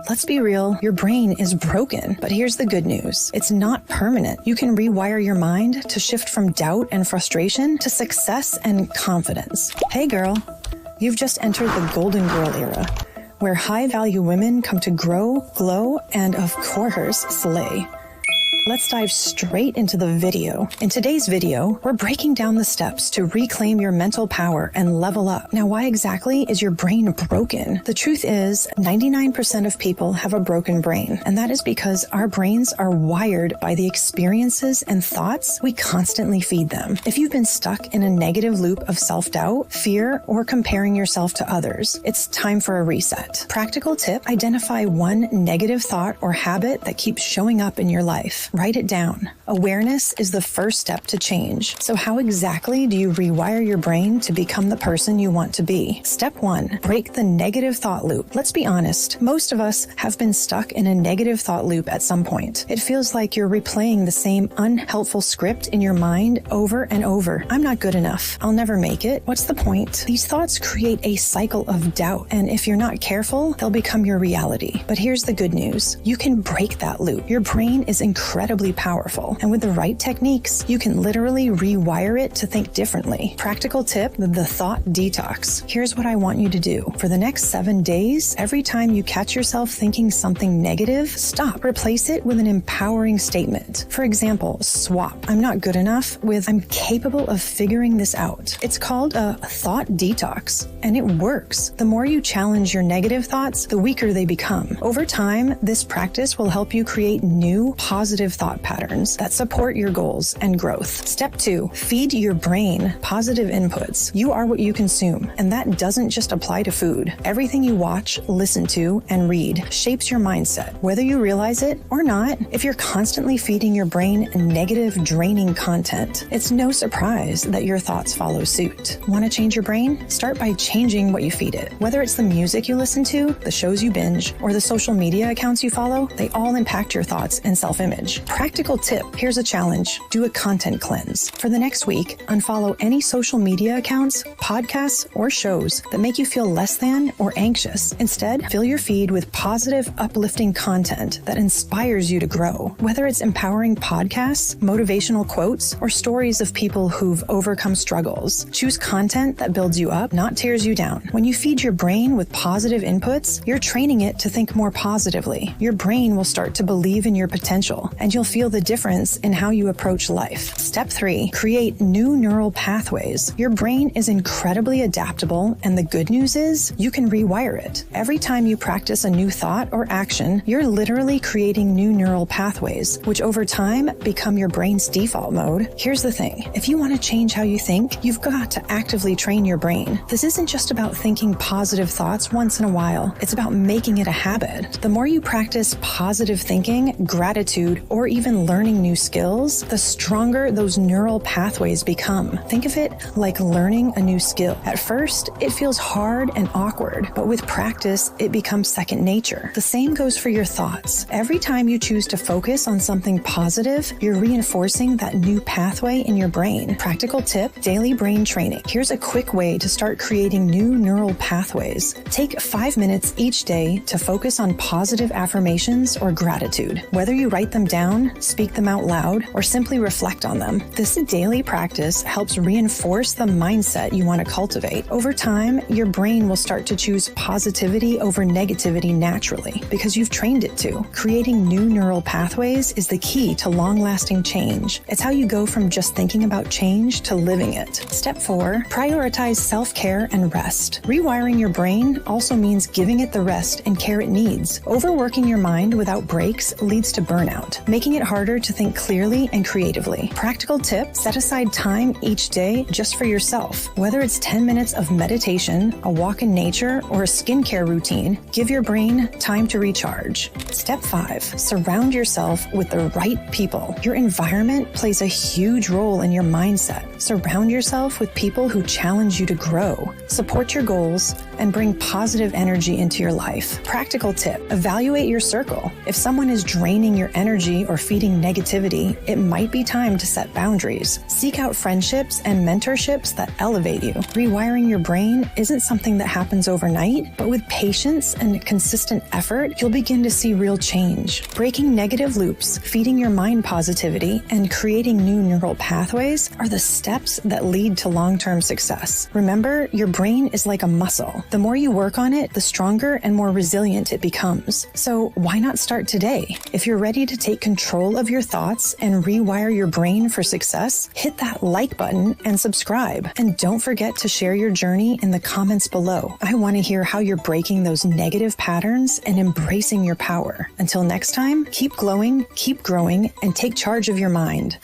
Let's be real, your brain is broken, but here's the good news. It's not permanent. You can rewire your mind to shift from doubt and frustration to success and confidence. Hey girl, you've just entered the golden girl era, where high-value women come to grow, glow, and of course, slay. Let's dive straight into the video. In today's video, we're breaking down the steps to reclaim your mental power and level up. Now, why exactly is your brain broken? The truth is, 99% of people have a broken brain, and that is because our brains are wired by the experiences and thoughts we constantly feed them. If you've been stuck in a negative loop of self-doubt, fear, or comparing yourself to others, it's time for a reset. Practical tip: identify one negative thought or habit that keeps showing up in your life. Write it down. Awareness is the first step to change. So how exactly do you rewire your brain to become the person you want to be? Step 1, break the negative thought loop. Let's be honest, most of us have been stuck in a negative thought loop at some point. It feels like you're replaying the same unhelpful script in your mind over and over. I'm not good enough. I'll never make it. What's the point? These thoughts create a cycle of doubt, and if you're not careful, they'll become your reality. But here's the good news. You can break that loop. Your brain is incredibly powerful, and with the right techniques, you can literally rewire it to think differently. Practical tip: the thought detox. Here's what I want you to do. For the next 7 days, every time you catch yourself thinking something negative, stop. Replace it with an empowering statement. For example, swap "I'm not good enough" with "I'm capable of figuring this out." It's called a thought detox, and it works. The more you challenge your negative thoughts, the weaker they become. Over time, this practice will help you create new, positive thought patterns that support your goals and growth. Step 2, feed your brain positive inputs. You are what you consume, and that doesn't just apply to food. Everything you watch, listen to, and read shapes your mindset, whether you realize it or not. If you're constantly feeding your brain negative, draining content, it's no surprise that your thoughts follow suit. Want to change your brain? Start by changing what you feed it. Whether it's the music you listen to, the shows you binge, or the social media accounts you follow, they all impact your thoughts and self-image. Practical tip: here's a challenge. Do a content cleanse. For the next week, unfollow any social media accounts, podcasts, or shows that make you feel less than or anxious. Instead, fill your feed with positive, uplifting content that inspires you to grow. Whether it's empowering podcasts, motivational quotes, or stories of people who've overcome struggles, choose content that builds you up, not tears you down. When you feed your brain with positive inputs, you're training it to think more positively. Your brain will start to believe in your potential, and you'll feel the difference in how you approach life. Step 3, create new neural pathways. Your brain is incredibly adaptable, and the good news is you can rewire it. Every time you practice a new thought or action, you're literally creating new neural pathways, which over time become your brain's default mode. Here's the thing. If you want to change how you think, you've got to actively train your brain. This isn't just about thinking positive thoughts once in a while. It's about making it a habit. The more you practice positive thinking, gratitude, or even learning new skills, the stronger those neural pathways become. Think of it like learning a new skill. At first, it feels hard and awkward, but with practice, it becomes second nature. The same goes for your thoughts. Every time you choose to focus on something positive, you're reinforcing that new pathway in your brain. Practical tip: daily brain training. Here's a quick way to start creating new neural pathways. Take 5 minutes each day to focus on positive affirmations or gratitude. Whether you write them down, speak them out loud, or simply reflect on them, this daily practice helps reinforce the mindset you want to cultivate. Over time, your brain will start to choose positivity over negativity naturally because you've trained it to. Creating new neural pathways is the key to long-lasting change. It's how you go from just thinking about change to living it. Step 4, prioritize self-care and rest. Rewiring your brain also means giving it the rest and care it needs. Overworking your mind without breaks leads to burnout, making it harder to think clearly and creatively. Practical tip: set aside time each day just for yourself. Whether it's 10 minutes of meditation, a walk in nature, or a skincare routine, give your brain time to recharge. Step 5, surround yourself with the right people. Your environment plays a huge role in your mindset. Surround yourself with people who challenge you to grow, support your goals, and bring positive energy into your life. Practical tip: evaluate your circle. If someone is draining your energy or feeding negativity, it might be time to set boundaries. Seek out friendships and mentorships that elevate you. Rewiring your brain isn't something that happens overnight, but with patience and consistent effort, you'll begin to see real change. Breaking negative loops, feeding your mind positivity, and creating new neural pathways are the steps that lead to long-term success. Remember, your brain is like a muscle. The more you work on it, the stronger and more resilient it becomes. So why not start today? If you're ready to take control of your thoughts and rewire your brain for success, hit that like button and subscribe. And don't forget to share your journey in the comments below. I want to hear how you're breaking those negative patterns and embracing your power. Until next time, keep glowing, keep growing, and take charge of your mind.